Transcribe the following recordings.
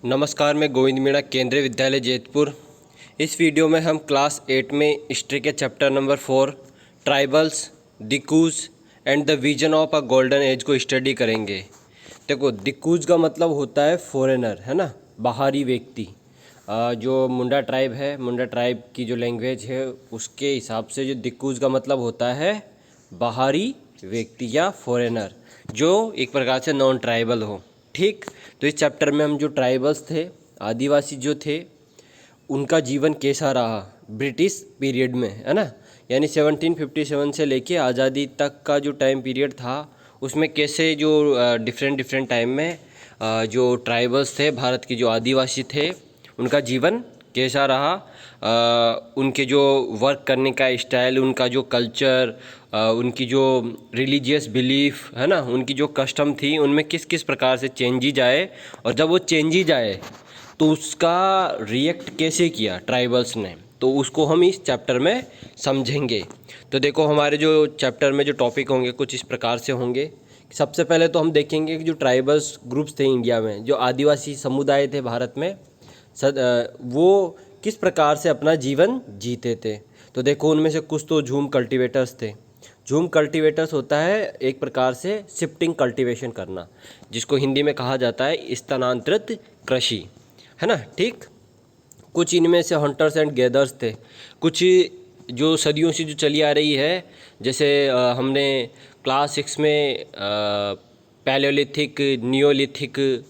नमस्कार, मैं गोविंद मीणा, केंद्रीय विद्यालय जैतपुर। इस वीडियो में हम क्लास 8 में हिस्ट्री के chapter number 4 tribals, Dikus and the vision of a golden age को स्टडी करेंगे। देखो, दिक्कूज का मतलब होता है फॉरेनर, है ना, बाहरी व्यक्ति। जो मुंडा ट्राइब है, मुंडा ट्राइब की जो लैंग्वेज है उसके हिसाब से जो दिक्कूज का मतलब होता है बाहरी व्यक्ति या फॉरेनर, जो एक प्रकार से नॉन ट्राइबल हो। ठीक, तो इस चैप्टर में हम जो ट्राइबल्स थे, आदिवासी जो थे, उनका जीवन कैसा रहा ब्रिटिश पीरियड में, है ना, यानी 1757 से लेके आज़ादी तक का जो टाइम पीरियड था, उसमें कैसे जो डिफरेंट टाइम में जो ट्राइबल्स थे, भारत के जो आदिवासी थे, उनका जीवन कैसा रहा, उनके जो वर्क करने का स्टाइल, उनका जो कल्चर, उनकी जो रिलीजियस बिलीफ, है ना, उनकी जो कस्टम थी, उनमें किस किस प्रकार से चेंजेज आए, और जब वो चेंजेज आए तो उसका रिएक्ट कैसे किया ट्राइबल्स ने, तो उसको हम इस चैप्टर में समझेंगे। तो देखो, हमारे जो चैप्टर में जो टॉपिक होंगे कुछ इस प्रकार से होंगे। सबसे पहले तो हम देखेंगे कि जो ट्राइबल्स ग्रुप्स थे इंडिया में, जो आदिवासी समुदाय थे भारत में, वो किस प्रकार से अपना जीवन जीते थे। तो देखो, उनमें से कुछ तो झूम कल्टीवेटर्स थे। झूम कल्टीवेटर्स होता है एक प्रकार से शिफ्टिंग कल्टीवेशन करना, जिसको हिंदी में कहा जाता है स्थानांतरित कृषि, है ना। ठीक, कुछ इनमें से हंटर्स एंड गैदर्स थे। कुछ जो सदियों से जो चली आ रही है, जैसे हमने क्लास 6 में पैलियोलिथिक, नियोलिथिक,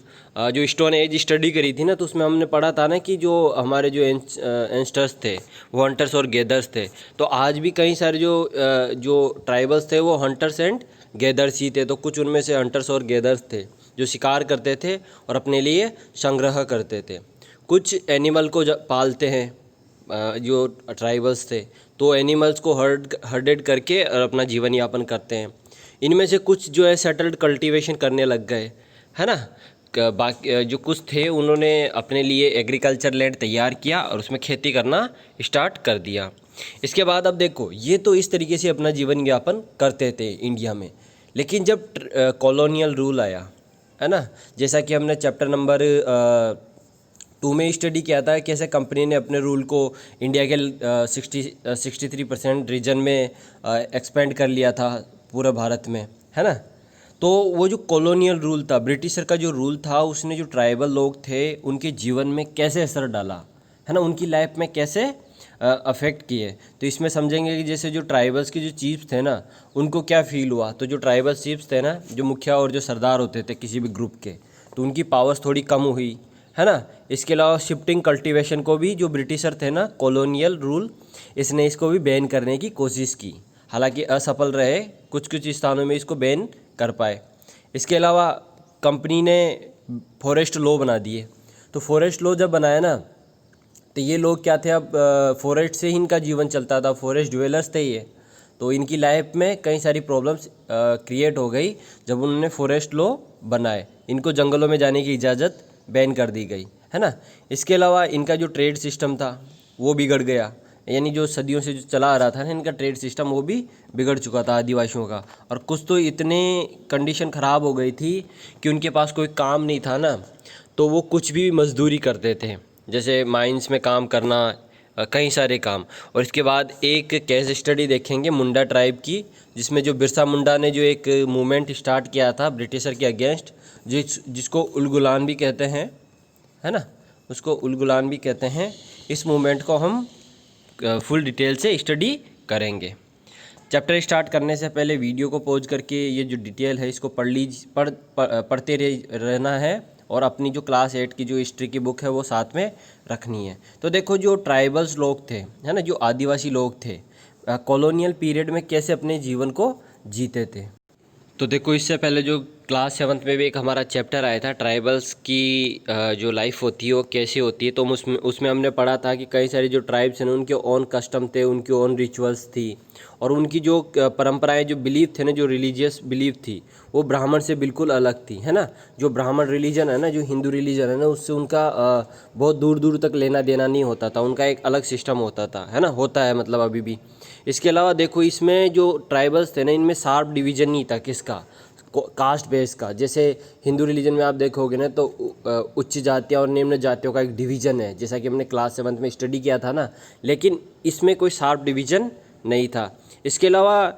जो स्टोन एज स्टडी करी थी ना, तो उसमें हमने पढ़ा था ना कि जो हमारे जो एंस्टर्स थे वो हंटर्स और गैदर्स थे। तो आज भी कई सारे जो ट्राइबल्स थे वो हंटर्स एंड गैदर्स ही थे। तो कुछ उनमें से हंटर्स और गैदर्स थे जो शिकार करते थे और अपने लिए संग्रह करते थे। कुछ एनिमल को पालते हैं, जो ट्राइबल्स थे, तो एनिमल्स को हर्डेड करके और अपना जीवन यापन करते हैं। इनमें से कुछ जो है सेटल्ड कल्टीवेशन करने लग गए, है ना। बाकी जो कुछ थे उन्होंने अपने लिए एग्रीकल्चर लैंड तैयार किया और उसमें खेती करना स्टार्ट कर दिया। इसके बाद अब देखो, ये तो इस तरीके से अपना जीवन यापन करते थे इंडिया में। लेकिन जब कॉलोनियल रूल आया, है ना, जैसा कि हमने चैप्टर नंबर 2 में स्टडी किया था, कैसे कंपनी ने अपने रूल को इंडिया के 63% रीजन में एक्सपेंड कर लिया था पूरे भारत में, है ना। तो वो जो कॉलोनियल रूल था, ब्रिटिशर का जो रूल था, उसने जो ट्राइबल लोग थे उनके जीवन में कैसे असर डाला, है ना, उनकी लाइफ में कैसे अफेक्ट किए। तो इसमें समझेंगे कि जैसे जो ट्राइबल्स के जो चीफ्स थे ना, उनको क्या फील हुआ। तो जो ट्राइबल चीफ्स थे ना, जो मुखिया और जो सरदार होते थे किसी भी ग्रुप के, तो उनकी पावर्स थोड़ी कम हुई, है ना। इसके अलावा शिफ्टिंग कल्टीवेशन को भी जो ब्रिटिशर थे ना, कॉलोनियल रूल, इसने इसको भी बैन करने की कोशिश की, हालांकि असफल रहे, कुछ कुछ स्थानों में इसको बैन कर पाए। इसके अलावा कंपनी ने फॉरेस्ट लॉ बना दिए। तो फॉरेस्ट लॉ जब बनाया ना, तो ये लोग क्या थे, अब फॉरेस्ट से ही इनका जीवन चलता था, फॉरेस्ट ड्वेलर्स थे ये। तो इनकी लाइफ में कई सारी प्रॉब्लम्स क्रिएट हो गई जब उन्होंने फॉरेस्ट लॉ बनाए। इनको जंगलों में जाने की इजाज़त बैन कर दी गई, है ना। इसके अलावा इनका जो ट्रेड सिस्टम था वो बिगड़ गया, यानी जो सदियों से जो चला आ रहा था ना इनका ट्रेड सिस्टम, वो भी बिगड़ चुका था आदिवासियों का। और कुछ तो इतने कंडीशन ख़राब हो गई थी कि उनके पास कोई काम नहीं था ना, तो वो कुछ भी मजदूरी करते थे, जैसे माइंस में काम करना, कई सारे काम। और इसके बाद एक केस स्टडी देखेंगे मुंडा ट्राइब की, जिसमें जो बिरसा मुंडा ने जो एक मूवमेंट स्टार्ट किया था ब्रिटिशर के अगेंस्ट, जिसको उलगुलान भी कहते हैं, है ना, उसको उलगुलान भी कहते हैं। इस मूवमेंट को हम फुल डिटेल से स्टडी करेंगे। चैप्टर स्टार्ट करने से पहले वीडियो को पॉज करके ये जो डिटेल है इसको पढ़ते रहना है, और अपनी जो क्लास 8 की जो हिस्ट्री की बुक है वो साथ में रखनी है। तो देखो, जो ट्राइबल्स लोग थे, है ना, जो आदिवासी लोग थे, कॉलोनियल पीरियड में कैसे अपने जीवन को जीते थे। तो देखो, इससे पहले जो क्लास 7 में भी एक हमारा चैप्टर आया था, ट्राइबल्स की जो लाइफ होती है वो कैसी होती है। तो उसमें हमने पढ़ा था कि कई सारी जो ट्राइब्स हैं उनके ओन कस्टम थे, उनकी ओन रिचुअल्स थी, और उनकी जो परंपराएं, जो बिलीफ थे ना, जो रिलीजियस बिलीफ थी, वो ब्राह्मण से बिल्कुल अलग थी, है ना। जो ब्राह्मण रिलीजन है ना, जो हिंदू रिलीजन है ना, उससे उनका बहुत दूर दूर तक लेना देना नहीं होता था, उनका एक अलग सिस्टम होता था, है ना, होता है मतलब अभी भी। इसके अलावा देखो, इसमें जो ट्राइबल्स थे ना, इनमें शार्प डिवीजन नहीं था किसका, कास्ट बेस का। जैसे हिंदू रिलीजन में आप देखोगे ना तो उच्च जातियाँ और निम्न जातियों का एक डिवीज़न है, जैसा कि हमने क्लास 7 में स्टडी किया था ना, लेकिन इसमें कोई शार्प डिवीज़न नहीं था। इसके अलावा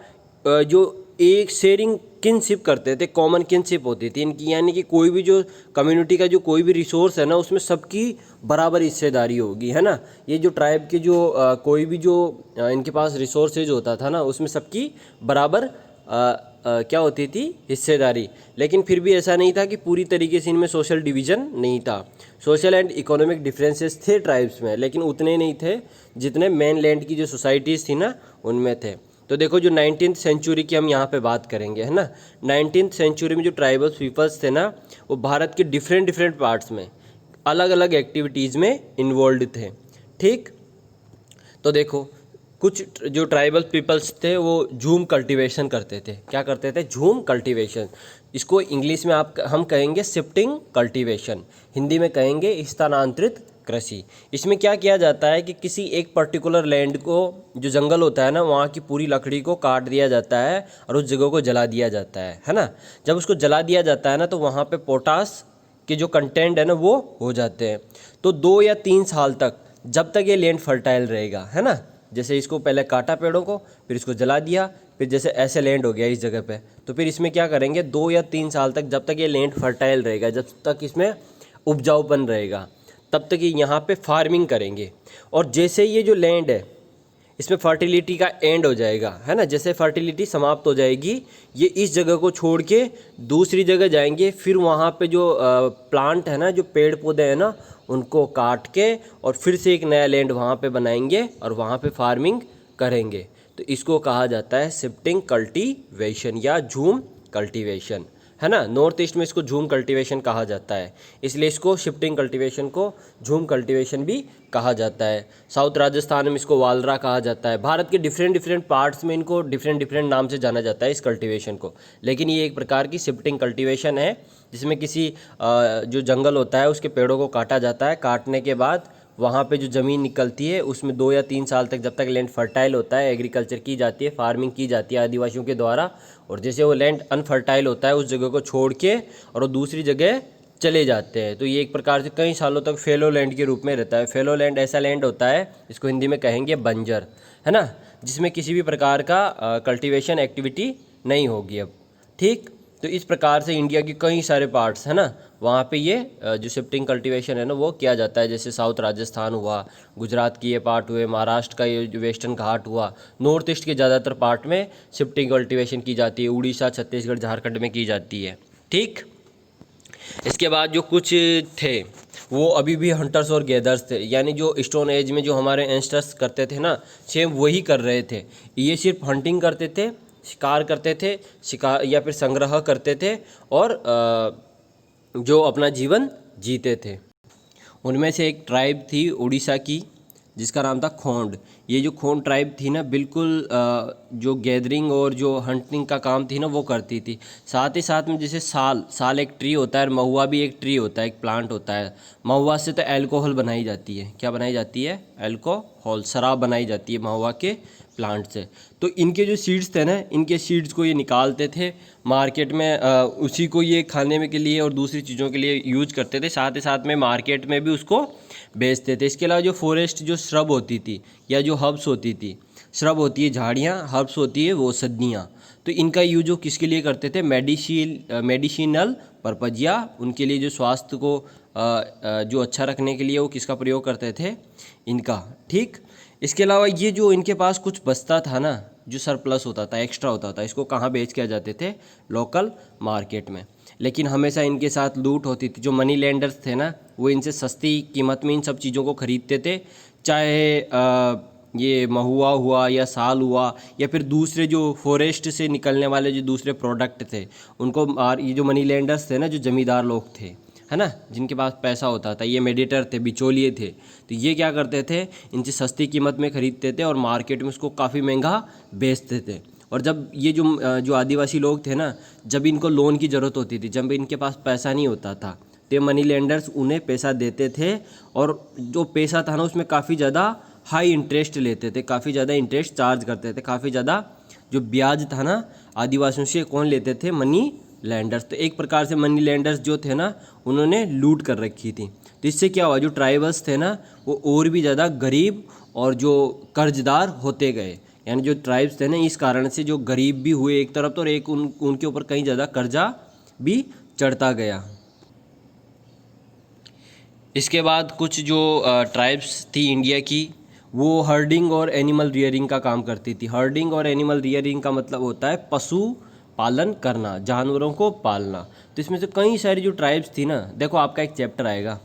जो एक शेयरिंग किनशिप करते थे, कॉमन किनशिप होती थी इनकी, यानी कि कोई भी जो कम्युनिटी का जो कोई भी रिसोर्स है ना उसमें सबकी बराबर हिस्सेदारी होगी, है ना। ये जो ट्राइब के जो कोई भी जो इनके पास रिसोर्सेज होता था ना उसमें सबकी बराबर क्या होती थी, हिस्सेदारी। लेकिन फिर भी ऐसा नहीं था कि पूरी तरीके से इनमें सोशल डिवीज़न नहीं था। सोशल एंड इकोनॉमिक डिफरेंसेस थे ट्राइब्स में, लेकिन उतने नहीं थे जितने मेन लैंड की जो सोसाइटीज़ थी ना उनमें थे। तो देखो जो 19th सेंचुरी की हम यहाँ पे बात करेंगे, है ना। 19th सेंचुरी में जो ट्राइबल पीपल्स थे ना वो भारत के डिफरेंट पार्ट्स में अलग अलग एक्टिविटीज़ में इन्वॉल्व थे, ठीक। तो देखो कुछ जो ट्राइबल पीपल्स थे वो झूम कल्टीवेशन करते थे। क्या करते थे? झूम कल्टीवेशन। इसको इंग्लिश में हम कहेंगे शिफ्टिंग कल्टीवेशन, हिंदी में कहेंगे स्थानांतरित कृषि। इसमें क्या किया जाता है कि किसी एक पर्टिकुलर लैंड को, जो जंगल होता है ना, वहाँ की पूरी लकड़ी को काट दिया जाता है और उस जगह को जला दिया जाता है ना। जब उसको जला दिया जाता है ना तो वहाँ पे पोटास के जो कंटेंट है ना वो हो जाते हैं। तो 2 या 3 साल तक, जब तक ये लैंड फर्टाइल रहेगा, है ना। जैसे इसको पहले काटा पेड़ों को, फिर इसको जला दिया, फिर जैसे ऐसे लैंड हो गया इस जगह पे, तो फिर इसमें क्या करेंगे 2 या 3 साल तक, जब तक ये लैंड फर्टाइल रहेगा, जब तक इसमें उपजाऊपन रहेगा, तब तक ये यहाँ पे फार्मिंग करेंगे। और जैसे ये जो लैंड है इसमें फर्टिलिटी का एंड हो जाएगा, है ना, जैसे फर्टिलिटी समाप्त हो जाएगी, ये इस जगह को छोड़ के दूसरी जगह जाएंगे। फिर वहाँ पे जो प्लांट है ना, जो पेड़ पौधे हैं ना, उनको काट के और फिर से एक नया लैंड वहाँ पे बनाएंगे और वहाँ पे फार्मिंग करेंगे। तो इसको कहा जाता है शिफ्टिंग कल्टीवेशन या झूम कल्टीवेशन, है ना। नॉर्थ ईस्ट में इसको झूम कल्टीवेशन कहा जाता है, इसलिए इसको शिफ्टिंग कल्टीवेशन को झूम कल्टीवेशन भी कहा जाता है। साउथ राजस्थान में इसको वालरा कहा जाता है। भारत के डिफरेंट पार्ट्स में इनको डिफरेंट नाम से जाना जाता है इस कल्टीवेशन को, लेकिन ये एक प्रकार की शिफ्टिंग कल्टीवेशन है जिसमें किसी जो जंगल होता है उसके पेड़ों को काटा जाता है। काटने के बाद वहाँ पे जो ज़मीन निकलती है उसमें 2 या 3 साल तक, जब तक लैंड फर्टाइल होता है, एग्रीकल्चर की जाती है, फार्मिंग की जाती है आदिवासियों के द्वारा। और जैसे वो लैंड अनफर्टाइल होता है उस जगह को छोड़ के और वो दूसरी जगह चले जाते हैं। तो ये एक प्रकार से कई सालों तक फेलो लैंड के रूप में रहता है। फेलो लैंड ऐसा लैंड होता है, इसको हिंदी में कहेंगे बंजर, है ना, जिसमें किसी भी प्रकार का कल्टीवेशन एक्टिविटी नहीं होगी अब, ठीक। तो इस प्रकार से इंडिया के कई सारे पार्ट्स, है ना, वहाँ पे ये जो शिफ्टिंग कल्टीवेशन है ना वो किया जाता है। जैसे साउथ राजस्थान हुआ, गुजरात की ये पार्ट हुए, महाराष्ट्र का ये जो वेस्टर्न घाट हुआ, नॉर्थ ईस्ट के ज़्यादातर पार्ट में शिफ्टिंग कल्टीवेशन की जाती है। उड़ीसा, छत्तीसगढ़, झारखंड में की जाती है, ठीक। इसके बाद जो कुछ थे वो अभी भी हंटर्स और गैदर्स थे, यानी जो स्टोन एज में जो हमारे एंसेस्टर्स करते थे ना, सेम वही कर रहे थे। ये सिर्फ हंटिंग करते थे, शिकार करते थे, शिकार या फिर संग्रह करते थे और जो अपना जीवन जीते थे। उनमें से एक ट्राइब थी उड़ीसा की जिसका नाम था खोंड। ये जो खोंड ट्राइब थी ना, बिल्कुल जो गैदरिंग और जो हंटिंग का काम थी ना वो करती थी। साथ ही साथ में जैसे साल एक ट्री होता है और महुआ भी एक ट्री होता है, एक प्लांट होता है। महुआ से तो अल्कोहल बनाई जाती है। क्या बनाई जाती है? अल्कोहल, शराब बनाई जाती है महुआ के प्लांट से। तो इनके जो सीड्स थे ना, इनके सीड्स को ये निकालते थे मार्केट में, उसी को ये खाने में के लिए और दूसरी चीज़ों के लिए यूज करते थे। साथ ही साथ में मार्केट में भी उसको बेचते थे। इसके अलावा जो फॉरेस्ट जो श्रब होती थी या जो हर्ब्स होती थी, श्रब होती है झाड़ियाँ, हर्ब्स होती है वो सदियाँ, तो इनका यूज वो किसके लिए करते थे? मेडिसिनल पर्पज, या उनके लिए जो स्वास्थ्य को जो अच्छा रखने के लिए वो किसका प्रयोग करते थे? इनका, ठीक। इसके अलावा ये जो इनके पास कुछ बचता था ना, जो सरप्लस होता था, एक्स्ट्रा होता था, इसको कहाँ बेच के आ जाते थे? लोकल मार्केट में। लेकिन हमेशा इनके साथ लूट होती थी। जो मनी लेंडर्स थे ना, वो इनसे सस्ती कीमत में इन सब चीज़ों को खरीदते थे, चाहे ये महुआ हुआ या साल हुआ या फिर दूसरे जो फॉरेस्ट से निकलने वाले जो दूसरे प्रोडक्ट थे उनको। ये जो मनी लेंडर्स थे ना, जो जमींदार लोग थे, है ना, जिनके पास पैसा होता था, ये मेडिएटर थे, बिचौलिए थे, तो ये क्या करते थे? इनसे सस्ती कीमत में ख़रीदते थे और मार्केट में उसको काफ़ी महंगा बेचते थे। और जब ये जो आदिवासी लोग थे ना, जब इनको लोन की ज़रूरत होती थी, जब इनके पास पैसा नहीं होता था, तो मनी लेंडर्स उन्हें पैसा देते थे और जो पैसा था ना उसमें काफ़ी ज़्यादा हाई इंटरेस्ट लेते थे, काफ़ी ज़्यादा इंटरेस्ट चार्ज करते थे, काफ़ी ज़्यादा जो ब्याज था ना आदिवासियों से कौन लेते थे? Money landers. तो एक प्रकार से मनी लैंडर्स जो थे ना, उन्होंने लूट कर रखी थी। तो इससे क्या हुआ, जो ट्राइबल्स थे ना वो और भी ज़्यादा गरीब और जो कर्जदार होते गए। यानी जो ट्राइब्स थे ना, इस कारण से जो गरीब भी हुए एक तरफ तो, और एक उनके ऊपर कहीं ज़्यादा कर्जा भी चढ़ता गया। इसके बाद कुछ जो ट्राइब्स थी इंडिया की, वो हर्डिंग और एनिमल रियरिंग का काम करती थी। हर्डिंग और एनिमल रियरिंग का मतलब होता है पशु पालन करना, जानवरों को पालना। तो इसमें से कई सारी जो ट्राइब्स थी ना, देखो आपका एक चैप्टर आएगा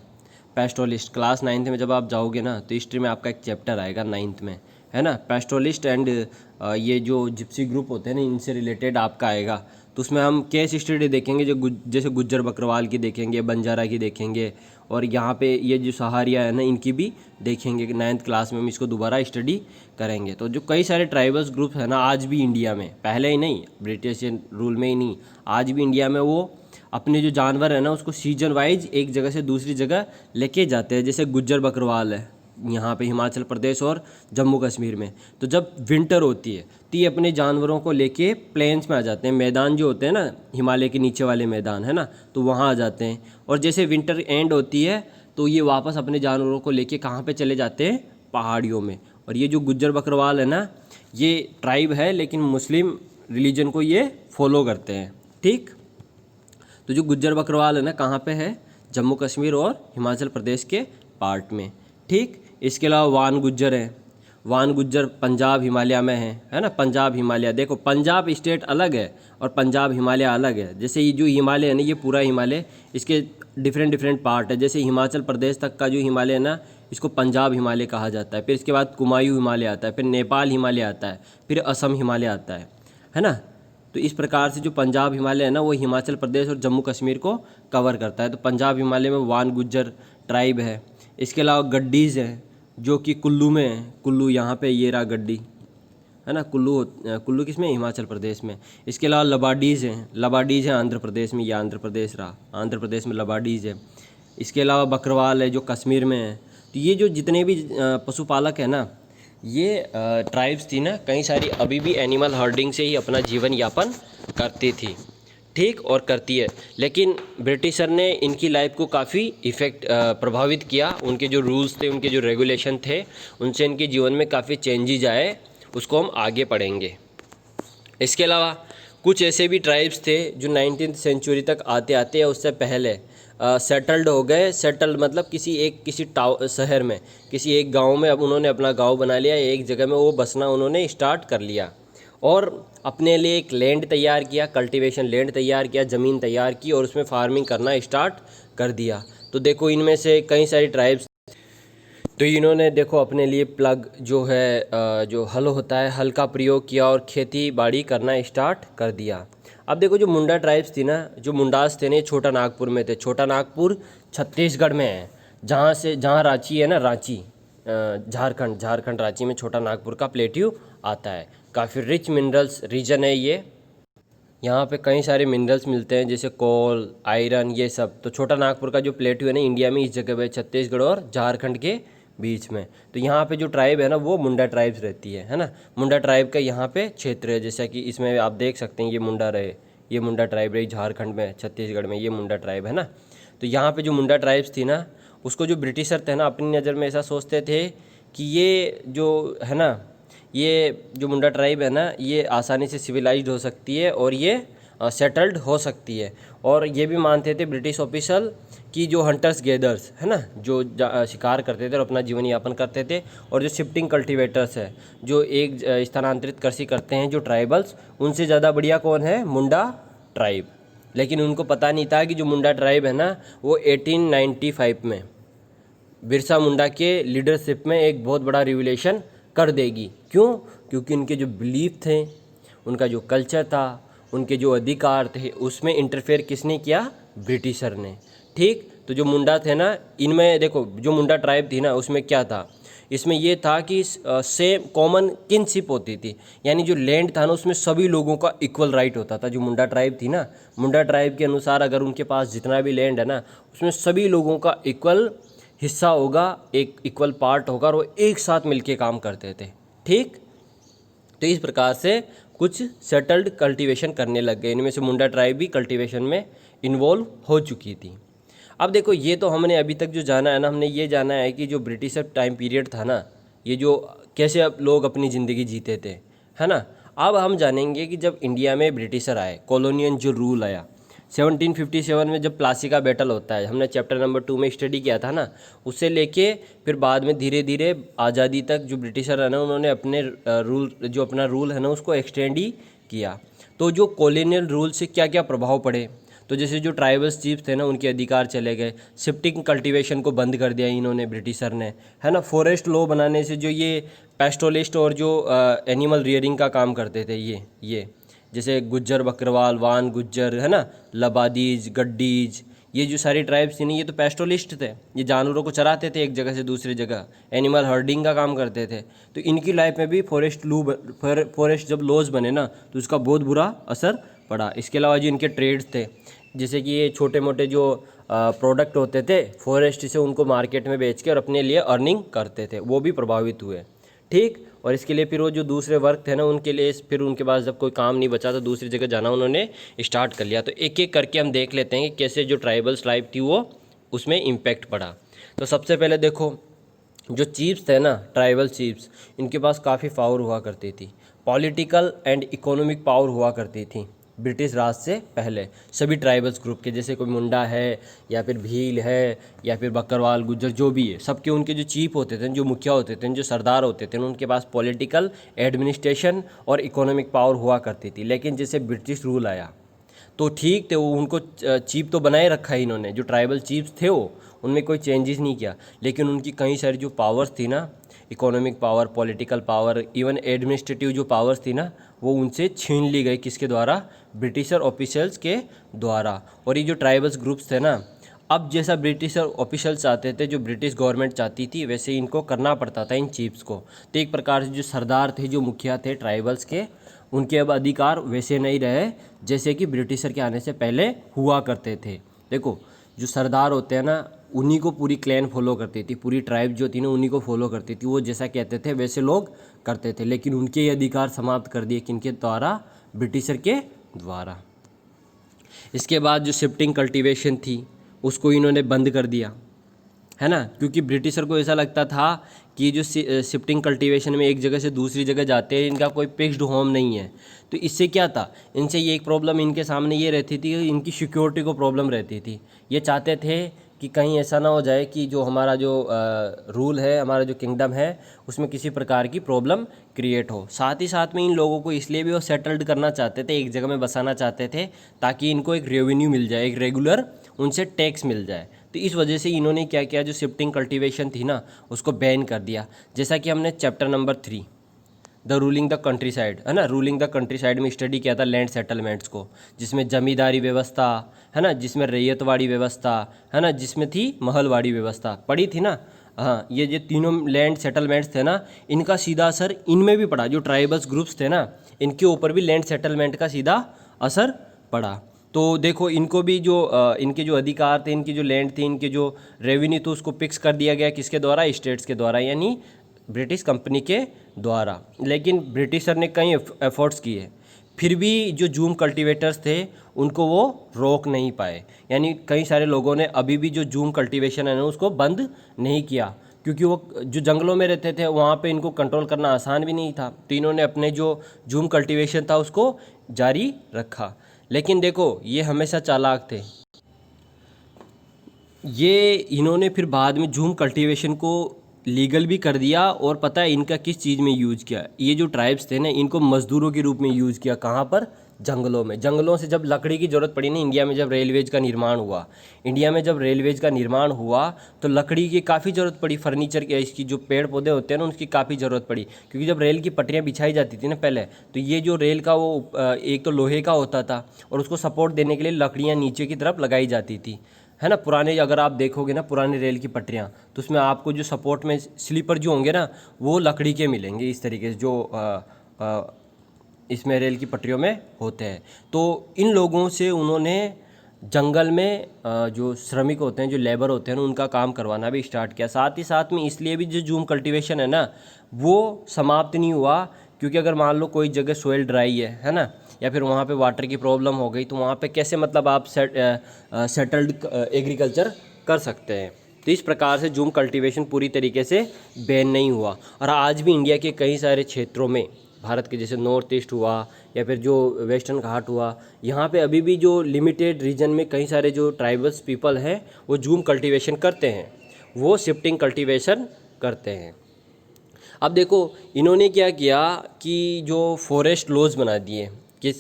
पेस्टोलिस्ट, क्लास 9th में जब आप जाओगे ना तो हिस्ट्री में आपका एक चैप्टर आएगा 9th में, है ना, पेस्टोलिस्ट एंड ये जो जिप्सी ग्रुप होते हैं ना, इनसे रिलेटेड आपका आएगा। तो उसमें हम केस स्टडी देखेंगे, जो जैसे गुज्जर बकरवाल की देखेंगे, बंजारा की देखेंगे, और यहाँ पे ये जो सहारिया है ना, इनकी भी देखेंगे। 9th क्लास में हम इसको दोबारा स्टडी करेंगे। तो जो कई सारे ट्राइबल्स ग्रुप है ना आज भी इंडिया में, पहले ही नहीं ब्रिटिश रूल में ही नहीं, आज भी इंडिया में वो अपने जो जानवर है ना उसको सीजन वाइज एक जगह से दूसरी जगह लेके जाते हैं। जैसे गुज्जर बकरवाल है यहाँ पे हिमाचल प्रदेश और जम्मू कश्मीर में, तो जब विंटर होती है तो ये अपने जानवरों को लेके प्लेन्स में आ जाते हैं। मैदान जो होते हैं ना, हिमालय के नीचे वाले मैदान है ना, तो वहाँ आ जाते हैं। और जैसे विंटर एंड होती है तो ये वापस अपने जानवरों को लेके कहाँ पे चले जाते हैं, पहाड़ियों में। और ये जो गुज्जर बकरवाल है ना, ये ट्राइब है लेकिन मुस्लिम रिलीजन को ये फॉलो करते हैं। ठीक, तो जो गुज्जर बकरवाल है ना कहाँ पे है, जम्मू कश्मीर और हिमाचल प्रदेश के पार्ट में। ठीक, इसके अलावा वान गुज्जर है। वान गुज्जर पंजाब हिमालय में है ना, पंजाब हिमालय। देखो पंजाब स्टेट अलग है और पंजाब हिमालय अलग है। जैसे ये जो हिमालय है ना, ये पूरा हिमालय, इसके डिफरेंट डिफरेंट पार्ट है। जैसे हिमाचल प्रदेश तक का जो हिमालय है ना, इसको पंजाब हिमालय कहा जाता है। फिर इसके बाद कुमायूं हिमालय आता है, फिर नेपाल हिमालय आता है, फिर असम हिमालय आता है ना। तो इस प्रकार से जो पंजाब हिमालय है ना, वो हिमाचल प्रदेश और जम्मू कश्मीर को कवर करता है। तो पंजाब हिमालय में वान गुज्जर ट्राइब है। इसके अलावा गड्डीज़ है जो कि कुल्लू में है। कुल्लू यहाँ पे ये रहा गड्डी, है ना, कुल्लू किस में, हिमाचल प्रदेश में। इसके अलावा लबाडीज़ हैं, लबाडीज़ है आंध्र प्रदेश में, ये आंध्र प्रदेश रहा, आंध्र प्रदेश में लबाडीज़ है। इसके अलावा बकरवाल है जो कश्मीर में है। तो ये जो जितने भी पशुपालक है ना, ये ट्राइब्स थी ना, कई सारी अभी भी एनिमल हर्डिंग से ही अपना जीवन यापन करती थी। ठीक, और करती है। लेकिन ब्रिटिशर ने इनकी लाइफ को काफ़ी प्रभावित किया। उनके जो रूल्स थे, उनके जो रेगुलेशन थे, उनसे इनके जीवन में काफ़ी चेंजेज आए, उसको हम आगे पढ़ेंगे। इसके अलावा कुछ ऐसे भी ट्राइब्स थे जो 19th सेंचुरी तक आते आते या उससे पहले सेटल्ड हो गए। सेटल्ड मतलब किसी शहर में, किसी एक गांव में अब उन्होंने अपना गांव बना लिया, एक जगह में वो बसना उन्होंने स्टार्ट कर लिया और अपने लिए एक लैंड तैयार किया, कल्टीवेशन लैंड तैयार किया, ज़मीन तैयार की और उसमें फार्मिंग करना स्टार्ट कर दिया। तो देखो इनमें से कई सारी ट्राइब्स, तो इन्होंने देखो अपने लिए प्लग जो है, जो हल होता है, हल का प्रयोग किया और खेती बाड़ी करना स्टार्ट कर दिया। अब देखो जो मुंडा ट्राइब्स थी ना, जो मुंडास थे ना, छोटा नागपुर में थे। छोटा नागपुर छत्तीसगढ़ में है, जहाँ रांची है ना, रांची झारखंड रांची में छोटा नागपुर का प्लेट्यू आता है। काफ़ी रिच मिनरल्स रीजन है ये, यहाँ पे कई सारे मिनरल्स मिलते हैं जैसे कोल, आयरन, ये सब। तो छोटा नागपुर का जो प्लेट्यू है ना, इंडिया में इस जगह पे छत्तीसगढ़ और झारखंड के बीच में। तो यहाँ पे जो ट्राइब है ना, वो मुंडा ट्राइब्स रहती है ना। मुंडा ट्राइब का यहाँ पे क्षेत्र है, जैसा कि इसमें आप देख सकते हैं, ये मुंडा रहे, ये मुंडा ट्राइब रही झारखंड में, छत्तीसगढ़ में ये मुंडा ट्राइब है ना। तो यहाँ पे जो मुंडा ट्राइब्स थी ना, उसको जो ब्रिटिशर थे ना, अपनी नज़र में ऐसा सोचते थे कि ये जो है ना, ये जो मुंडा ट्राइब है ना, ये आसानी से सिविलाइज्ड हो सकती है और ये सेटल्ड हो सकती है। और ये भी मानते थे ब्रिटिश ऑफिसर कि जो हंटर्स गैदर्स है ना, जो शिकार करते थे और अपना जीवन यापन करते थे, और जो शिफ्टिंग कल्टीवेटर्स है, जो एक स्थानांतरित कृषि करते हैं, जो ट्राइबल्स, उनसे ज़्यादा बढ़िया कौन है, मुंडा ट्राइब। लेकिन उनको पता नहीं था कि जो मुंडा ट्राइब है ना, वो 1895 में बिरसा मुंडा के लीडरशिप में एक बहुत बड़ा रिवोल्यूशन कर देगी। क्यों? क्योंकि उनके जो बिलीफ थे, उनका जो कल्चर था, उनके जो अधिकार थे, उसमें इंटरफेयर किसने किया, ब्रिटिशर ने। ठीक, तो जो मुंडा थे ना, इनमें देखो जो मुंडा ट्राइब थी ना, उसमें क्या था, इसमें ये था कि सेम कॉमन किनशिप होती थी। यानी जो लैंड था ना, उसमें सभी लोगों का इक्वल राइट होता था। जो मुंडा ट्राइब थी ना, मुंडा ट्राइब के अनुसार अगर उनके पास जितना भी लैंड है ना, उसमें सभी लोगों का इक्वल हिस्सा होगा, एक इक्वल पार्ट होगा, और वो एक साथ मिलके काम करते थे। ठीक, तो इस प्रकार से कुछ सेटल्ड कल्टीवेशन करने लग गए। इनमें से मुंडा ट्राइब भी कल्टीवेशन में इन्वॉल्व हो चुकी थी। अब देखो, ये तो हमने अभी तक जो जाना है ना, हमने ये जाना है कि जो ब्रिटिशर टाइम पीरियड था ना, ये जो कैसे अब लोग अपनी ज़िंदगी जीते थे, है ना। अब हम जानेंगे कि जब इंडिया में ब्रिटिशर आए, कॉलोनियल जो रूल आया 1757 में, जब प्लासी का बैटल होता है, हमने चैप्टर नंबर 2 में स्टडी किया था ना, उससे लेके फिर बाद में धीरे धीरे आज़ादी तक जो ब्रिटिशर है ना, उन्होंने अपने अपना रूल है ना, उसको एक्सटेंड ही किया। तो जो कॉलोनियल रूल से क्या क्या प्रभाव पड़े, तो जैसे जो ट्राइबल्स चीफ्स थे ना, उनके अधिकार चले गए। शिफ्टिंग कल्टीवेशन को बंद कर दिया इन्होंने, ब्रिटिशर ने, है ना। फॉरेस्ट लॉ बनाने से जो ये पेस्टोलिस्ट और जो एनिमल रियरिंग का काम करते थे, ये जैसे गुज्जर बकरवाल, वान गुज्जर, है ना, लबादीज, गड्डीज, ये जो सारी ट्राइब्स थी ना, ये तो पेस्टोलिस्ट थे। ये जानवरों को चराते थे एक जगह से दूसरी जगह, एनिमल हर्डिंग का काम करते थे। तो इनकी लाइफ में भी फॉरेस्ट जब लॉज बने ना, तो उसका बहुत बुरा असर पड़ा। इसके अलावा जो इनके ट्रेड्स थे, जैसे कि ये छोटे मोटे जो प्रोडक्ट होते थे फॉरेस्ट से, उनको मार्केट में बेच के और अपने लिए अर्निंग करते थे, वो भी प्रभावित हुए। ठीक। और इसके लिए फिर वो जो दूसरे वर्ग थे ना, उनके लिए फिर उनके पास जब कोई काम नहीं बचा तो दूसरी जगह जाना उन्होंने स्टार्ट कर लिया। तो एक एक करके हम देख लेते हैं कि कैसे जो ट्राइबल्स लाइफ थी वो उसमें इम्पैक्ट पड़ा। तो सबसे पहले देखो, जो चीफ्स थे ना, ट्राइबल चीफ्स, इनके पास काफ़ी पावर हुआ करती थी। पॉलिटिकल एंड इकोनॉमिक पावर हुआ करती थी ब्रिटिश राज से पहले सभी ट्राइबल्स ग्रुप के। जैसे कोई मुंडा है या फिर भील है या फिर बकरवाल, गुज्जर, जो भी है, सबके उनके जो चीफ होते थे, जो मुखिया होते थे, जो सरदार होते थे, उनके पास पॉलिटिकल, एडमिनिस्ट्रेशन और इकोनॉमिक पावर हुआ करती थी। लेकिन जैसे ब्रिटिश रूल आया तो ठीक थे, वो उनको चीफ तो बनाए रखा है इन्होंने, जो ट्राइबल चीफ्स थे वो, उनमें कोई चेंजेस नहीं किया। लेकिन उनकी कई सारी जो पावर्स थी ना, economic power, political power, even administrative जो पावर्स थी ना, वो उनसे छीन ली गई। किसके द्वारा? ब्रिटिशर ऑफिशियल्स के द्वारा। और ये जो ट्राइबल्स ग्रुप्स थे ना, अब जैसा ब्रिटिशर ऑफिशियल चाहते थे, जो ब्रिटिश गवर्नमेंट चाहती थी, वैसे इनको करना पड़ता था इन चीफ्स को। तो एक प्रकार से जो सरदार थे, जो मुखिया थे ट्राइबल्स के, उनके अब अधिकार वैसे नहीं रहे जैसे कि ब्रिटिशर के आने से पहले हुआ करते थे। देखो, जो सरदार होते हैं ना, उन्हीं को पूरी क्लैन फॉलो करती थी, पूरी ट्राइब जो थी ना, उन्हीं को फॉलो करती थी। वो जैसा कहते थे वैसे लोग करते थे। लेकिन उनके ये अधिकार समाप्त कर दिए, किनके द्वारा? ब्रिटिशर के द्वारा। इसके बाद जो शिफ्टिंग कल्टीवेशन थी, उसको इन्होंने बंद कर दिया, है ना। क्योंकि ब्रिटिशर को ऐसा लगता था कि जो शिफ्टिंग कल्टीवेशन में एक जगह से दूसरी जगह जाते हैं, इनका कोई फिक्स्ड होम नहीं है। तो इससे क्या था, इनसे ये एक प्रॉब्लम इनके सामने ये रहती थी, इनकी सिक्योरिटी को प्रॉब्लम रहती थी। ये चाहते थे कि कहीं ऐसा ना हो जाए कि जो हमारा जो रूल है, हमारा जो किंगडम है, उसमें किसी प्रकार की प्रॉब्लम क्रिएट हो। साथ ही साथ में इन लोगों को इसलिए भी वो सेटल्ड करना चाहते थे, एक जगह में बसाना चाहते थे, ताकि इनको एक रेवेन्यू मिल जाए, एक रेगुलर उनसे टैक्स मिल जाए। तो इस वजह से इन्होंने क्या किया, जो शिफ्टिंग कल्टीवेशन थी ना, उसको बैन कर दिया। जैसा कि हमने chapter number 3 the ruling the country side, है ना, रूलिंग द कंट्री साइड में स्टडी किया था लैंड सेटलमेंट्स को, जिसमें जमींदारी व्यवस्था, है ना, जिसमें रैयतवाड़ी व्यवस्था, है ना, जिसमें थी महलवाड़ी व्यवस्था, पड़ी थी ना। हाँ, ये जो तीनों लैंड सेटलमेंट्स थे ना, इनका सीधा असर इनमें भी पड़ा। जो ट्राइबल्स ग्रुप्स थे ना, इनके ऊपर भी लैंड सेटलमेंट का सीधा असर पड़ा। तो देखो, इनको भी जो इनके जो अधिकार थे, इनकी जो लैंड थी, इनके जो रेवेन्यू तो उसको फिक्स कर दिया गया। किसके द्वारा? स्टेट्स के द्वारा, यानी ब्रिटिश कंपनी के द्वारा। लेकिन ब्रिटिशर ने कई एफर्ट्स किए, फिर भी जो जूम कल्टीवेटर्स थे उनको वो रोक नहीं पाए। यानी कई सारे लोगों ने अभी भी जो जूम कल्टीवेशन है ना, उसको बंद नहीं किया, क्योंकि वो जो जंगलों में रहते थे वहाँ पे इनको कंट्रोल करना आसान भी नहीं था। तो इन्होंने अपने जो जूम कल्टीवेशन था उसको जारी रखा। लेकिन देखो, ये हमेशा चालाक थे। ये इन्होंने फिर बाद में जूम कल्टीवेशन को लीगल भी कर दिया। और पता है इनका किस चीज़ में यूज़ किया? ये जो ट्राइब्स थे ना, इनको मज़दूरों के रूप में यूज़ किया। कहाँ पर? जंगलों में। जंगलों से जब लकड़ी की ज़रूरत पड़ी ना, इंडिया में जब रेलवेज का निर्माण हुआ, तो लकड़ी की काफ़ी ज़रूरत पड़ी। फर्नीचर की, इसकी जो पेड़ पौधे होते हैं ना, उसकी काफ़ी ज़रूरत पड़ी। क्योंकि जब रेल की पटरियाँ बिछाई जाती थी ना पहले, तो ये जो रेल का वो एक तो लोहे का होता था, और उसको सपोर्ट देने के लिए लकड़ियाँ नीचे की तरफ लगाई जाती थी, है ना। पुराने अगर आप देखोगे ना पुराने रेल की पटरियाँ, तो उसमें आपको जो सपोर्ट में स्लीपर जो होंगे ना, वो लकड़ी के मिलेंगे इस तरीके से, जो इसमें रेल की पटरियों में होते हैं। तो इन लोगों से उन्होंने जंगल में जो श्रमिक होते हैं, जो लेबर होते हैं ना, उनका काम करवाना भी स्टार्ट किया। साथ ही साथ में इसलिए भी जो जूम कल्टीवेशन है ना, वो समाप्त नहीं हुआ, क्योंकि अगर मान लो कोई जगह सोइल ड्राई है ना, या फिर वहाँ पे वाटर की प्रॉब्लम हो गई, तो वहाँ पे कैसे मतलब आप सेटल्ड एग्रीकल्चर कर सकते हैं। तो इस प्रकार से जूम कल्टीवेशन पूरी तरीके से बैन नहीं हुआ। और आज भी इंडिया के कई सारे क्षेत्रों में, भारत के जैसे नॉर्थ ईस्ट हुआ या फिर जो वेस्टर्न घाट हुआ, यहाँ पे अभी भी जो लिमिटेड रीजन में कई सारे जो ट्राइबल्स पीपल हैं वो जूम कल्टीवेशन करते हैं, वो शिफ्टिंग कल्टीवेशन करते हैं। अब देखो इन्होंने क्या किया कि जो फॉरेस्ट लॉज बना दिए, कि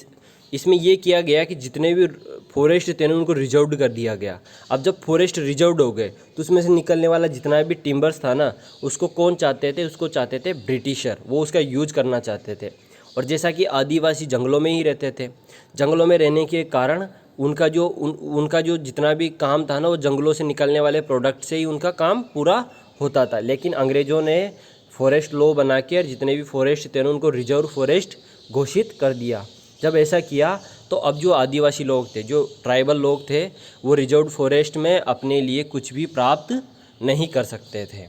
इसमें ये किया गया कि जितने भी फॉरेस्ट थे ना उनको रिजर्व्ड कर दिया गया। अब जब फॉरेस्ट रिजर्व्ड हो गए तो उसमें से निकलने वाला जितना भी टिम्बर्स था ना, उसको कौन चाहते थे, उसको चाहते थे ब्रिटिशर, वो उसका यूज करना चाहते थे। और जैसा कि आदिवासी जंगलों में ही रहते थे, जंगलों में रहने के कारण उनका जो जितना भी काम था ना, वो जंगलों से निकलने वाले प्रोडक्ट से ही उनका काम पूरा होता था। लेकिन अंग्रेज़ों ने फॉरेस्ट लॉ बना के और जितने भी फॉरेस्ट थे ना उनको रिजर्व फॉरेस्ट घोषित कर दिया। जब ऐसा किया तो अब जो आदिवासी लोग थे, जो ट्राइबल लोग थे, वो रिजर्व फॉरेस्ट में अपने लिए कुछ भी प्राप्त नहीं कर सकते थे।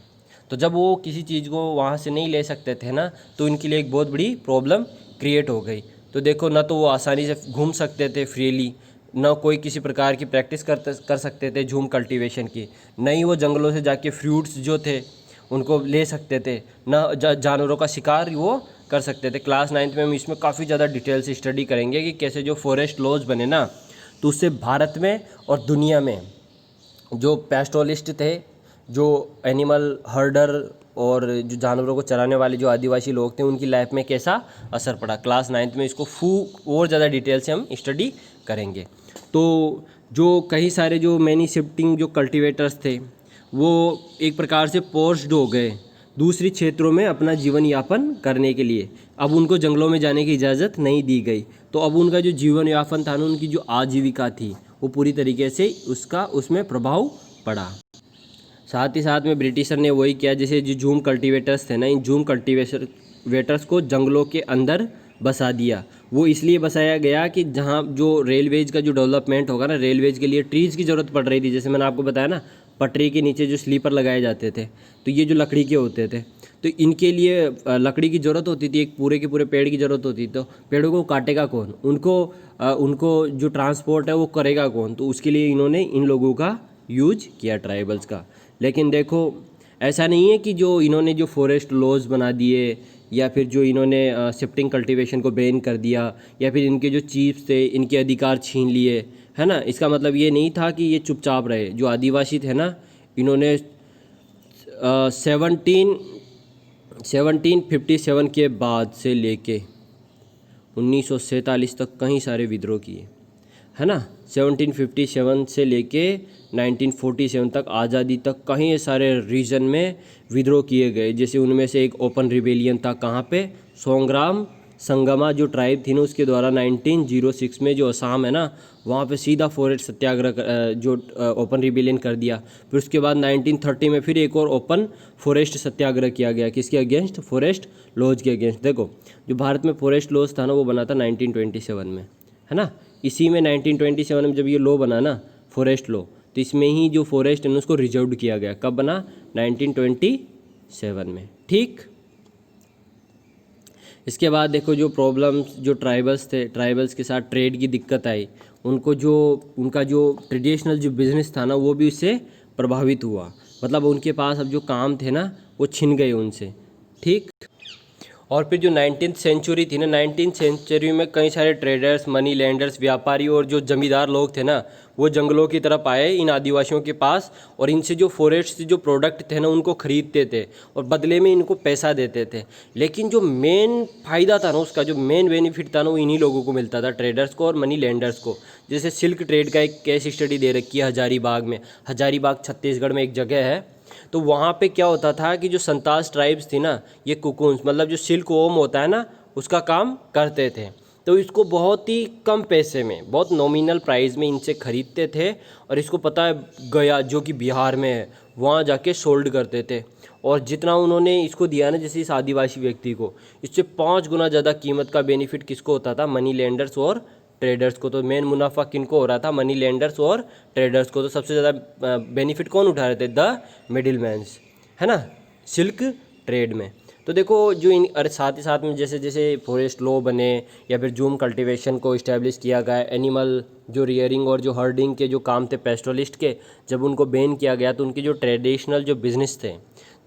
तो जब वो किसी चीज़ को वहाँ से नहीं ले सकते थे ना, तो इनके लिए एक बहुत बड़ी प्रॉब्लम क्रिएट हो गई। तो देखो, ना तो वो आसानी से घूम सकते थे फ्रीली, ना कोई किसी प्रकार की प्रैक्टिस कर सकते थे जूम कल्टीवेशन की, न ही वो जंगलों से जाके फ्रूट्स जो थे उनको ले सकते थे, ना जानवरों का शिकार वो कर सकते थे। क्लास 9th में हम इसमें काफ़ी ज़्यादा डिटेल से स्टडी करेंगे कि कैसे जो फॉरेस्ट लॉज बने ना, तो उससे भारत में और दुनिया में जो पैस्टोलिस्ट थे, जो एनिमल हर्डर और जो जानवरों को चराने वाले जो आदिवासी लोग थे, उनकी लाइफ में कैसा असर पड़ा। क्लास 9th में इसको और ज़्यादा डिटेल से हम स्टडी करेंगे। तो जो कई सारे जो मैनी शिफ्टिंग जो कल्टीवेटर्स थे, वो एक प्रकार से पोस्ड हो गए दूसरी क्षेत्रों में अपना जीवन यापन करने के लिए। अब उनको जंगलों में जाने की इजाज़त नहीं दी गई, तो अब उनका जो जीवन यापन था ना, उनकी जो आजीविका थी, वो पूरी तरीके से उसमें प्रभाव पड़ा। साथ ही साथ में ब्रिटिशर ने वही किया, जैसे जो जूम कल्टीवेटर्स थे ना, इन जूम कल्टीवेटर्स को जंगलों के अंदर बसा दिया। वो इसलिए बसाया गया कि जहाँ जो रेलवेज का जो डेवलपमेंट होगा ना, रेलवेज के लिए ट्रीज़ की ज़रूरत पड़ रही थी। जैसे मैंने आपको बताया ना, पटरी के नीचे जो स्लीपर लगाए जाते थे, तो ये जो लकड़ी के होते थे, तो इनके लिए लकड़ी की ज़रूरत होती थी, एक पूरे के पूरे पेड़ की ज़रूरत होती थी। तो पेड़ों को काटेगा कौन, उनको जो ट्रांसपोर्ट है वो करेगा कौन, तो उसके लिए इन्होंने इन लोगों का यूज किया, ट्राइबल्स का। लेकिन देखो, ऐसा नहीं है कि जो इन्होंने जो फॉरेस्ट लॉज बना दिए, या फिर जो इन्होंने शिफ्टिंग कल्टीवेशन को बैन कर दिया, या फिर इनके जो चीफ्स थे इनके अधिकार छीन लिए, है ना, इसका मतलब ये नहीं था कि ये चुपचाप रहे। जो आदिवासी थे ना, इन्होंने 1757 के बाद से लेके 1947 तक कई सारे विद्रोह किए, है ना। 1757 से लेके 1947 तक, आज़ादी तक, कई सारे रीजन में विद्रोह किए गए। जैसे उनमें से एक ओपन रिबेलियन था, कहाँ पे, सोंग्राम संगमा जो ट्राइब थी ना, उसके द्वारा 1906 में जो असम है ना, वहाँ पे सीधा फॉरेस्ट सत्याग्रह जो ओपन रिबेलियन कर दिया। फिर उसके बाद 1930 में फिर एक और ओपन फॉरेस्ट सत्याग्रह किया गया, किसके अगेंस्ट, फॉरेस्ट लॉज के अगेंस्ट। देखो, जो भारत में फॉरेस्ट लॉज था ना, वो बना था 1927 में, है ना। इसी में 1927 में जब ये लॉ बना ना, फॉरेस्ट लॉ, तो इसमें ही जो फॉरेस्ट है उसको रिजर्व्ड किया गया। कब बना, 1927 में, ठीक। इसके बाद देखो, जो प्रॉब्लम्स जो ट्राइबल्स के साथ ट्रेड की दिक्कत आई, उनका जो ट्रेडिशनल जो बिज़नेस था ना, वो भी उससे प्रभावित हुआ। मतलब उनके पास अब जो काम थे ना, वो छिन गए उनसे, ठीक। और फिर जो 19th सेंचुरी थी ना, 19th सेंचुरी में कई सारे ट्रेडर्स, मनी लैंडर्स, व्यापारी और जो जमींदार लोग थे ना, वो जंगलों की तरफ आए इन आदिवासियों के पास, और इनसे जो फॉरेस्ट से जो प्रोडक्ट थे ना उनको ख़रीदते थे और बदले में इनको पैसा देते थे। लेकिन जो मेन फ़ायदा था ना, उसका जो मेन बेनिफिट था ना, वो इन्हीं लोगों को मिलता था, ट्रेडर्स को और मनी लैंडर्स को। जैसे सिल्क ट्रेड का एक केस स्टडी दे रखी है हजारीबाग में। हजारीबाग छत्तीसगढ़ में एक जगह है। तो वहाँ पे क्या होता था कि जो संतास ट्राइब्स थी ना, ये कुकुन्स, मतलब जो सिल्क वोम होता है ना, उसका काम करते थे। तो इसको बहुत ही कम पैसे में, बहुत नॉमिनल प्राइस में इनसे ख़रीदते थे, और इसको पता है गया जो कि बिहार में है, वहाँ जाके सोल्ड करते थे। और जितना उन्होंने इसको दिया ना, जैसे इस आदिवासी व्यक्ति को, इससे 5 गुना ज़्यादा कीमत का बेनिफिट किसको होता था, मनी लैंडर्स और ट्रेडर्स को। तो मेन मुनाफा किनको हो रहा था? मनी लेंडर्स और ट्रेडर्स को। तो सबसे ज़्यादा बेनिफिट कौन उठा रहे थे? द मिडिल मैन्स, है ना, सिल्क ट्रेड में। तो देखो जो इन और साथ ही साथ में जैसे जैसे फॉरेस्ट लॉ बने या फिर जूम कल्टीवेशन को इस्टेब्लिश किया गया, एनिमल जो रियरिंग और जो हर्डिंग के जो काम थे पेस्टोलिस्ट के, जब उनको बैन किया गया तो उनके जो ट्रेडिशनल जो बिज़नेस थे,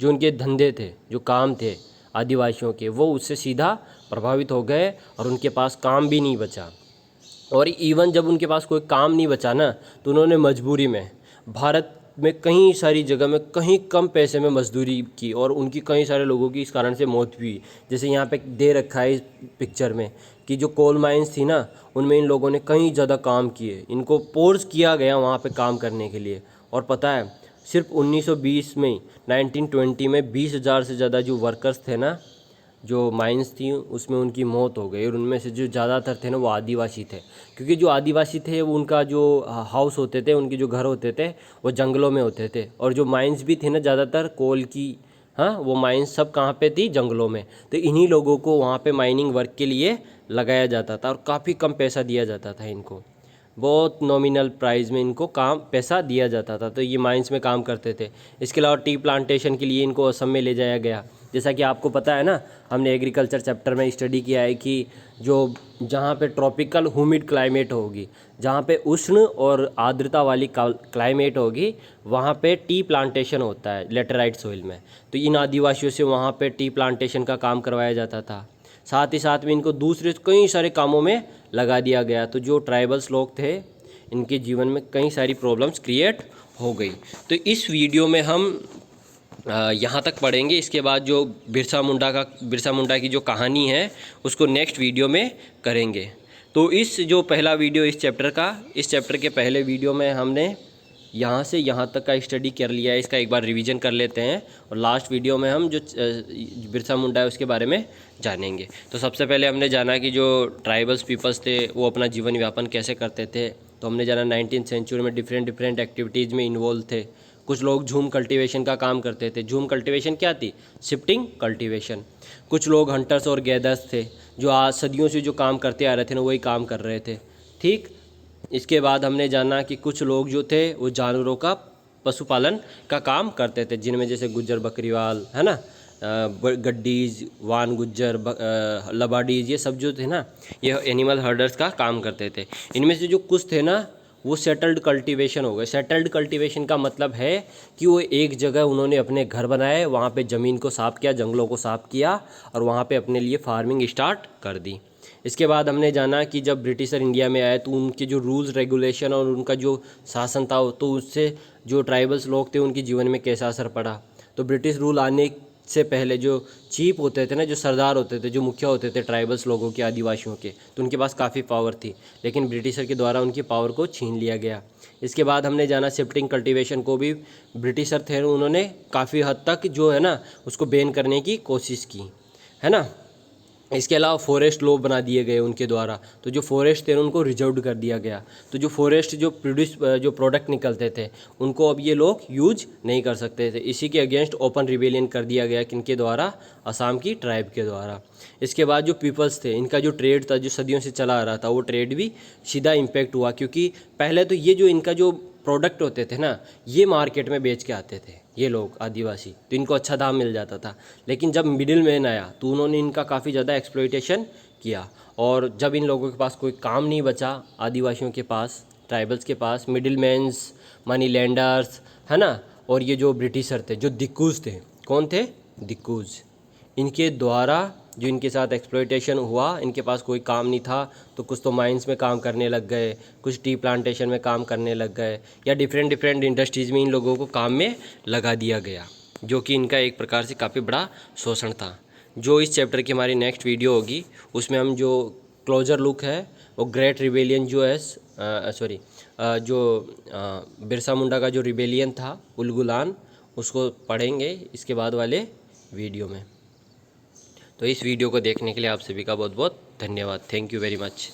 जो उनके धंधे थे, जो काम थे आदिवासियों के, वो उससे सीधा प्रभावित हो गए और उनके पास काम भी नहीं बचा। और इवन जब उनके पास कोई काम नहीं बचा ना, तो उन्होंने मजबूरी में भारत में कई सारी जगह में कहीं कम पैसे में मजदूरी की और उनकी कई सारे लोगों की इस कारण से मौत भी हुई। जैसे यहाँ पे दे रखा है इस पिक्चर में कि जो कोल माइंस थी ना, उनमें इन लोगों ने कहीं ज़्यादा काम किए, इनको फोर्स किया गया वहाँ पे काम करने के लिए। और पता है सिर्फ 1920 में 1920 में 20,000 से ज़्यादा जो वर्कर्स थे ना, जो माइंस थी, उसमें उनकी मौत हो गई। और उनमें से जो ज़्यादातर थे ना वो आदिवासी थे, क्योंकि जो आदिवासी थे वो उनका जो हाउस होते थे, उनके जो घर होते थे वो जंगलों में होते थे। और जो माइंस भी थी ना ज़्यादातर कोल की, हाँ, वो माइंस सब कहाँ पे थी? जंगलों में। तो इन्हीं लोगों को वहाँ पे माइनिंग वर्क के लिए लगाया जाता था और काफ़ी कम पैसा दिया जाता था इनको, बहुत नॉमिनल प्राइस में इनको काम पैसा दिया जाता था। तो ये माइंस में काम करते थे। इसके अलावा टी प्लांटेशन के लिए इनको असम में ले जाया गया। जैसा कि आपको पता है ना, हमने एग्रीकल्चर चैप्टर में स्टडी किया है कि जो जहाँ पे ट्रॉपिकल ह्यूमिड क्लाइमेट होगी, जहाँ पे उष्ण और आर्द्रता वाली क्लाइमेट होगी, वहाँ पे टी प्लांटेशन होता है लेटेराइट सॉइल में। तो इन आदिवासियों से वहाँ पे टी प्लांटेशन का काम करवाया जाता था। साथ ही साथ में इनको दूसरे कई सारे कामों में लगा दिया गया। तो जो ट्राइबल्स लोग थे, इनके जीवन में कई सारी प्रॉब्लम्स क्रिएट हो गई। तो इस वीडियो में हम यहाँ तक पढ़ेंगे। इसके बाद जो बिरसा मुंडा की जो कहानी है उसको नेक्स्ट वीडियो में करेंगे। तो इस जो पहला वीडियो इस चैप्टर के पहले वीडियो में हमने यहाँ से यहाँ तक का स्टडी कर लिया है। इसका एक बार रिवीजन कर लेते हैं और लास्ट वीडियो में हम जो बिरसा मुंडा है उसके बारे में जानेंगे। तो सबसे पहले हमने जाना कि जो ट्राइबल्स पीपल्स थे वो अपना जीवन यापन कैसे करते थे। तो हमने जाना 19th सेंचुरी में डिफरेंट एक्टिविटीज़ में इन्वॉल्व थे। कुछ लोग झूम कल्टीवेशन का काम करते थे। झूम कल्टीवेशन क्या थी? Shifting cultivation. कुछ लोग हंटर्स और गैदर्स थे, जो आज सदियों से जो काम करते आ रहे थे ना, वही काम कर रहे थे। ठीक। इसके बाद हमने जाना कि कुछ लोग जो थे वो जानवरों का पशुपालन का काम करते थे, जिनमें जैसे गुज्जर बकरीवाल, है ना, गड्डीज, वान गुज्जर, लबाडीज, ये सब जो थे ना, ये एनिमल हर्डर्स का काम करते थे। इनमें से जो कुछ थे ना वो सेटल्ड कल्टीवेशन हो गए। सेटल्ड कल्टीवेशन का मतलब है कि वो एक जगह उन्होंने अपने घर बनाए, वहाँ पे ज़मीन को साफ़ किया, जंगलों को साफ़ किया और वहाँ पे अपने लिए फार्मिंग स्टार्ट कर दी। इसके बाद हमने जाना कि जब ब्रिटिशर इंडिया में आए तो उनके जो रूल्स रेगुलेशन और उनका जो शासन था, तो उससे जो ट्राइबल्स लोग थे उनके जीवन में कैसा असर पड़ा। तो ब्रिटिश रूल आने से पहले जो चीफ होते थे ना, जो सरदार होते थे, जो मुखिया होते थे ट्राइबल्स लोगों के, आदिवासियों के, तो उनके पास काफ़ी पावर थी, लेकिन ब्रिटिशर के द्वारा उनकी पावर को छीन लिया गया। इसके बाद हमने जाना शिफ्टिंग कल्टीवेशन को भी ब्रिटिशर थे, उन्होंने काफ़ी हद तक जो है ना उसको बैन करने की कोशिश की, है ना। इसके अलावा फॉरेस्ट लॉ बना दिए गए उनके द्वारा। तो जो फॉरेस्ट थे उनको रिजर्व कर दिया गया। तो जो फॉरेस्ट जो प्रोडक्ट निकलते थे उनको अब ये लोग यूज नहीं कर सकते थे। इसी के अगेंस्ट ओपन रिबेलियन कर दिया गया, किनके द्वारा? असम की ट्राइब के द्वारा। इसके बाद जो पीपल्स थे, इनका जो ट्रेड था जो सदियों से चला आ रहा था, वो ट्रेड भी सीधा इम्पेक्ट हुआ, क्योंकि पहले तो ये जो इनका जो प्रोडक्ट होते थे ना, ये मार्केट में बेच के आते थे ये लोग आदिवासी, तो इनको अच्छा दाम मिल जाता था। लेकिन जब मिडिल मैन आया तो उन्होंने इनका काफ़ी ज़्यादा एक्सप्लॉइटेशन किया। और जब इन लोगों के पास कोई काम नहीं बचा, आदिवासियों के पास, ट्राइबल्स के पास, मिडिल मैन्स, मनी लैंडर्स, है ना, और ये जो ब्रिटिशर थे, जो दिक्कूज थे, कौन थे? दिक्कूज, इनके द्वारा जो इनके साथ एक्सप्लॉइटेशन हुआ। इनके पास कोई काम नहीं था तो कुछ तो माइंस में काम करने लग गए, कुछ टी प्लांटेशन में काम करने लग गए, या डिफरेंट इंडस्ट्रीज़ में इन लोगों को काम में लगा दिया गया, जो कि इनका एक प्रकार से काफ़ी बड़ा शोषण था। जो इस चैप्टर की हमारी नेक्स्ट वीडियो होगी उसमें हम जो क्लोजर लुक है वो ग्रेट रिबेलियन जो है बिरसा मुंडा का जो रिबेलियन था उलगुलान, उसको पढ़ेंगे इसके बाद वाले वीडियो में। तो इस वीडियो को देखने के लिए आप सभी का बहुत बहुत धन्यवाद। Thank you very much.